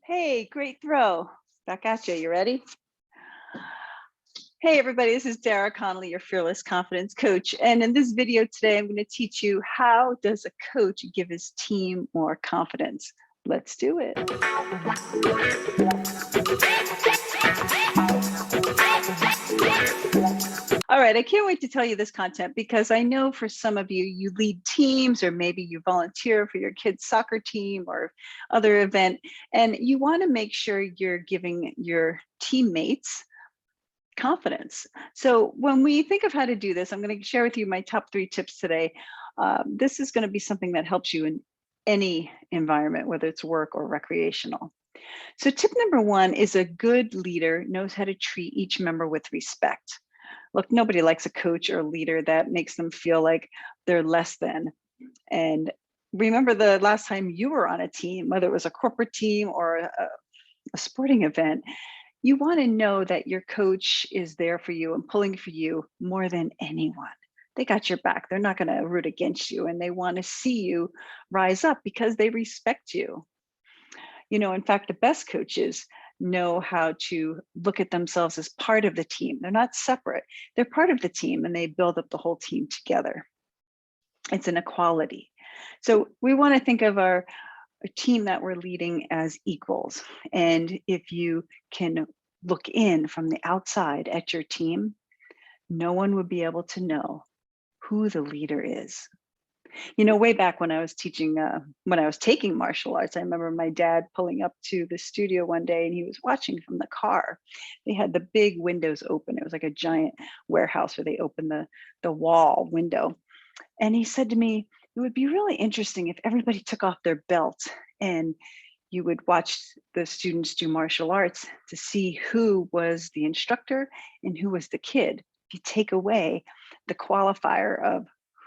Hey, great throw. Back at you. You ready? Hey, everybody. This is Dara Connolly, your fearless confidence coach. And in this video today, I'm going to teach you how does a coach give his team more confidence. Let's do it. All right, I can't wait to tell you this content because I know for some of you, you lead teams or maybe you volunteer for your kid's soccer team or other event, and you want to make sure you're giving your teammates confidence. So when we think of how to do this, I'm going to share with you my top 3 tips today. This is going to be something that helps you in any environment, whether it's work or recreational. So tip number 1 is a good leader knows how to treat each member with respect. Look, nobody likes a coach or a leader that makes them feel like they're less than. And remember the last time you were on a team, whether it was a corporate team or a sporting event, you want to know that your coach is there for you and pulling for you more than anyone. They got your back. They're not going to root against you, and they want to see you rise up because they respect you. You know, in fact, the best coaches know how to look at themselves as part of the team. They're not separate. They're part of the team, and they build up the whole team together. It's an equality. So we want to think of our team that we're leading as equals. And if you can look in from the outside at your team, no one would be able to know who the leader is. You know, way back when I was teaching, when I was taking martial arts, I remember my dad pulling up to the studio one day and he was watching from the car. They had the big windows open. It was like a giant warehouse where they opened the wall window. And he said to me, it would be really interesting if everybody took off their belt and you would watch the students do martial arts to see who was the instructor and who was the kid. If you take away the qualifier of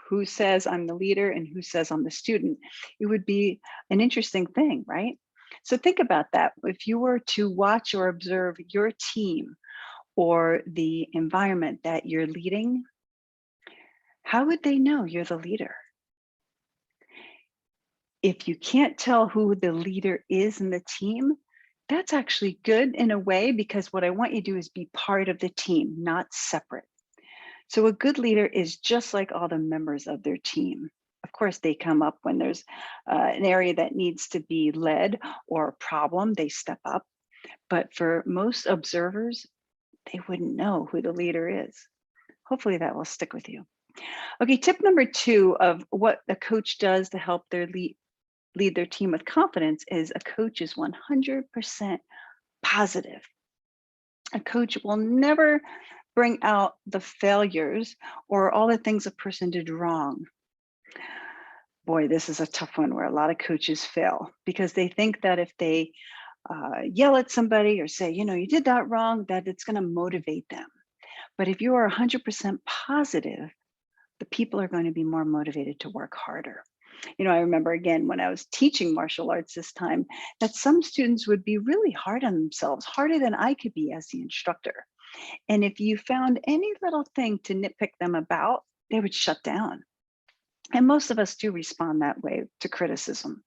who says I'm the leader and who says I'm the student, it would be an interesting thing, right? So think about that. If you were to watch or observe your team or the environment that you're leading, how would they know you're the leader? If you can't tell who the leader is in the team, that's actually good in a way, because what I want you to do is be part of the team, not separate. So a good leader is just like all the members of their team. Of course, they come up when there's an area that needs to be led or a problem, they step up. But for most observers, they wouldn't know who the leader is. Hopefully that will stick with you. Okay, tip number 2 of what a coach does to help their lead their team with confidence is a coach is 100% positive. A coach will never bring out the failures or all the things a person did wrong. Boy, this is a tough one where a lot of coaches fail because they think that if they yell at somebody or say, you know, you did that wrong, that it's going to motivate them. But if you are 100% positive, the people are going to be more motivated to work harder. You know, I remember again when I was teaching martial arts this time that some students would be really hard on themselves, harder than I could be as the instructor. And if you found any little thing to nitpick them about, they would shut down. And most of us do respond that way to criticism.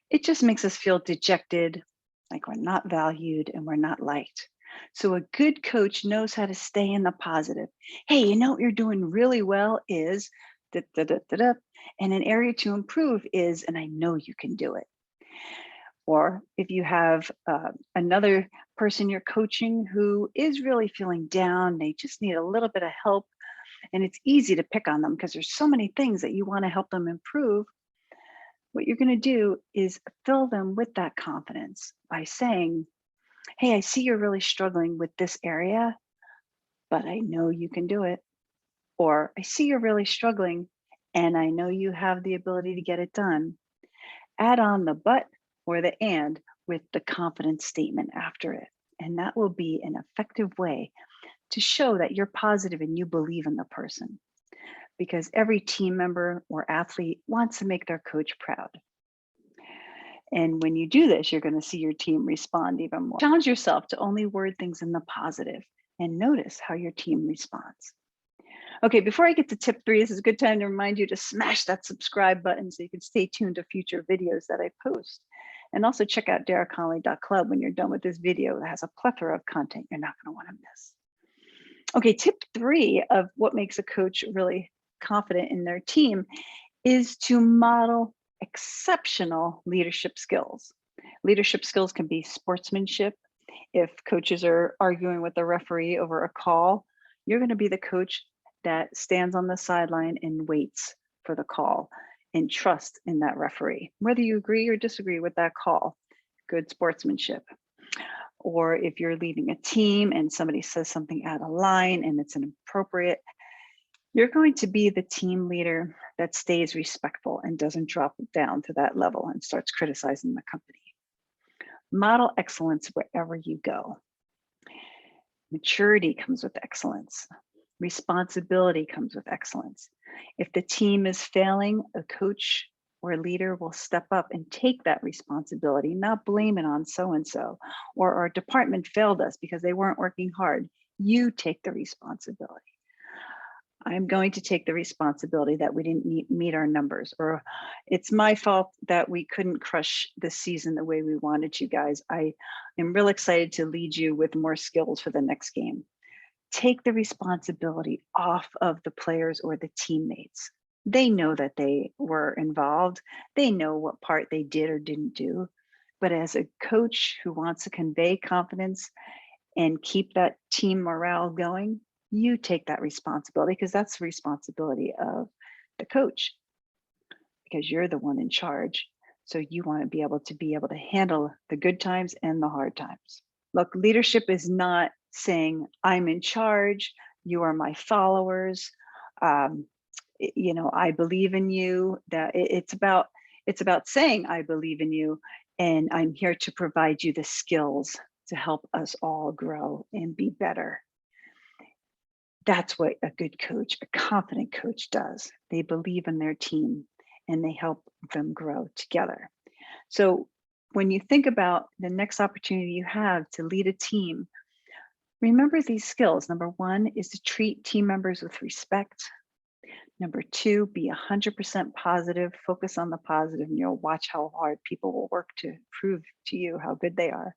It just makes us feel dejected, like we're not valued and we're not liked. So a good coach knows how to stay in the positive. Hey, you know what you're doing really well is da, da, da, da, da, and an area to improve is, and I know you can do it. Or if you have another person you're coaching who is really feeling down, they just need a little bit of help, and it's easy to pick on them because there's so many things that you want to help them improve. What you're going to do is fill them with that confidence by saying, hey, I see you're really struggling with this area, but I know you can do it. Or I see you're really struggling and I know you have the ability to get it done. Add on the but or the and with the confidence statement after it. And that will be an effective way to show that you're positive and you believe in the person. Because every team member or athlete wants to make their coach proud. And when you do this, you're going to see your team respond even more. Challenge yourself to only word things in the positive and notice how your team responds. Okay, before I get to tip 3, this is a good time to remind you to smash that subscribe button so you can stay tuned to future videos that I post. And also check out DaraConnollyCLUB when you're done with this video. That has a plethora of content you're not going to want to miss. Okay, tip 3 of what makes a coach really confident in their team is to model exceptional leadership skills. Leadership skills can be sportsmanship. If coaches are arguing with the referee over a call, you're going to be the coach that stands on the sideline and waits for the call and trust in that referee, whether you agree or disagree with that call. Good sportsmanship. Or if you're leading a team and somebody says something out of line and it's inappropriate, you're going to be the team leader that stays respectful and doesn't drop down to that level and starts criticizing the company. Model excellence wherever you go. Maturity comes with excellence. Responsibility comes with excellence. If the team is failing, a coach or a leader will step up and take that responsibility, not blame it on so-and-so, or our department failed us because they weren't working hard. You take the responsibility. I'm going to take the responsibility that we didn't meet our numbers, or it's my fault that we couldn't crush this season the way we wanted to, guys. I am real excited to lead you with more skills for the next game. Take the responsibility off of the players or the teammates. They know that they were involved. They know what part they did or didn't do. But as a coach who wants to convey confidence and keep that team morale going, you take that responsibility, because that's the responsibility of the coach, because you're the one in charge. So you want to be able to handle the good times and the hard times. Look, leadership is not saying I'm in charge, you are my followers. I believe in you. That it's about saying I believe in you, and I'm here to provide you the skills to help us all grow and be better. That's what a good coach, a confident coach does. They believe in their team and they help them grow together. So when you think about the next opportunity you have to lead a team, remember these skills. Number 1 is to treat team members with respect. Number 2, be 100% positive, focus on the positive, and you'll watch how hard people will work to prove to you how good they are.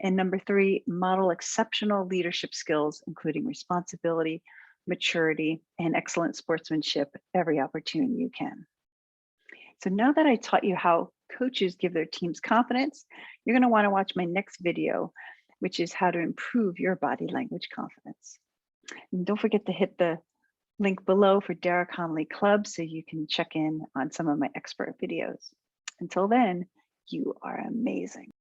And number 3, model exceptional leadership skills, including responsibility, maturity, and excellent sportsmanship every opportunity you can. So now that I taught you how coaches give their teams confidence, you're going to want to watch my next video, which is how to improve your body language confidence. And don't forget to hit the link below for DaraConnollyCLUB so you can check in on some of my expert videos. Until then, you are amazing.